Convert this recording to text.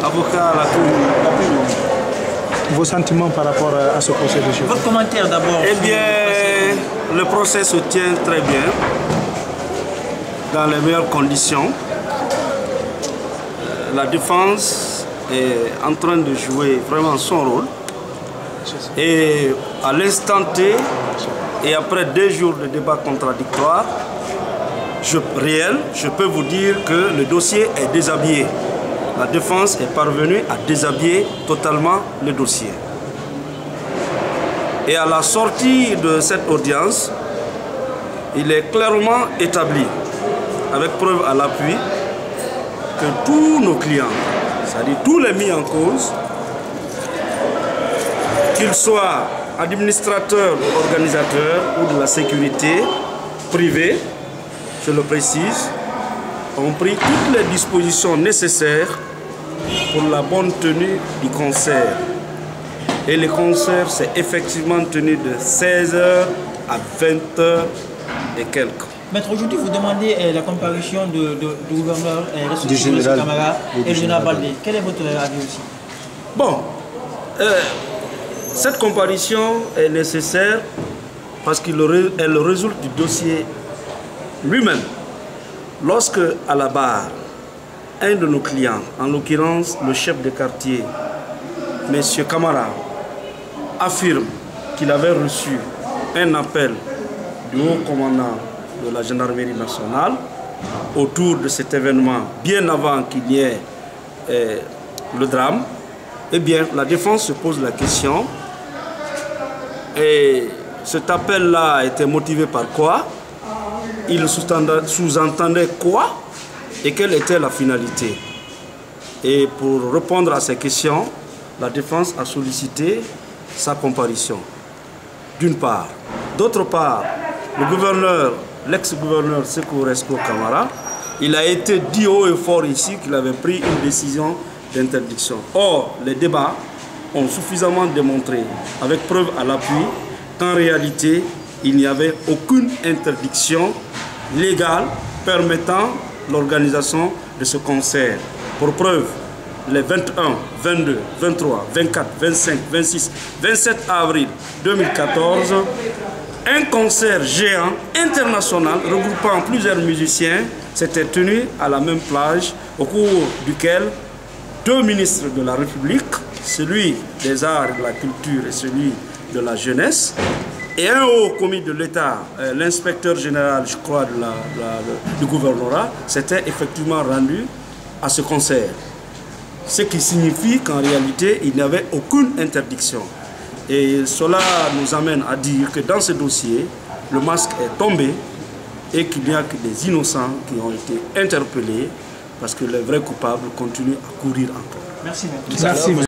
avocat à la Cour. Vos sentiments par rapport à ce procès de chef? Votre commentaire d'abord. Eh bien, le procès se tient très bien, dans les meilleures conditions. La défense est en train de jouer vraiment son rôle. Et à l'instant T, et après 2 jours de débat contradictoire, je peux vous dire que le dossier est déshabillé. La défense est parvenue à déshabiller totalement le dossier. Et à la sortie de cette audience, il est clairement établi, avec preuve à l'appui, que tous nos clients, c'est-à-dire tous les mis en cause, qu'ils soient administrateurs ou organisateurs ou de la sécurité privée, je le précise, ont pris toutes les dispositions nécessaires pour la bonne tenue du concert. Et le concert s'est effectivement tenu de 16h à 20h et quelques. Maître, aujourd'hui, vous demandez la comparution du gouverneur du général Camara et du général Baldé. Quel est votre avis aussi? Bon, cette comparution est nécessaire parce qu'elle résulte du dossier lui-même. Lorsque, à la barre, un de nos clients, en l'occurrence le chef de quartier, M. Camara, affirme qu'il avait reçu un appel du haut commandant de la gendarmerie nationale autour de cet événement, bien avant qu'il y ait le drame, eh bien, la défense se pose la question, et cet appel-là a été motivé par quoi? Il sous-entendait quoi et quelle était la finalité? Et pour répondre à ces questions, la défense a sollicité sa comparution, d'une part. D'autre part, le gouverneur, l'ex-gouverneur Sékou Rescos Camara, il a été dit haut et fort ici qu'il avait pris une décision d'interdiction. Or, les débats ont suffisamment démontré, avec preuve à l'appui, qu'en réalité, il n'y avait aucune interdiction légale permettant l'organisation de ce concert. Pour preuve, les 21, 22, 23, 24, 25, 26, 27 avril 2014, un concert géant international regroupant plusieurs musiciens s'était tenu à la même plage, au cours duquel 2 ministres de la République, celui des arts et de la culture et celui de la jeunesse, et un haut commis de l'État, l'inspecteur général, je crois, du gouvernorat, s'était effectivement rendu à ce concert. Ce qui signifie qu'en réalité, il n'y avait aucune interdiction. Et cela nous amène à dire que dans ce dossier, le masque est tombé et qu'il n'y a que des innocents qui ont été interpellés parce que les vrais coupables continuent à courir encore. Merci. Merci.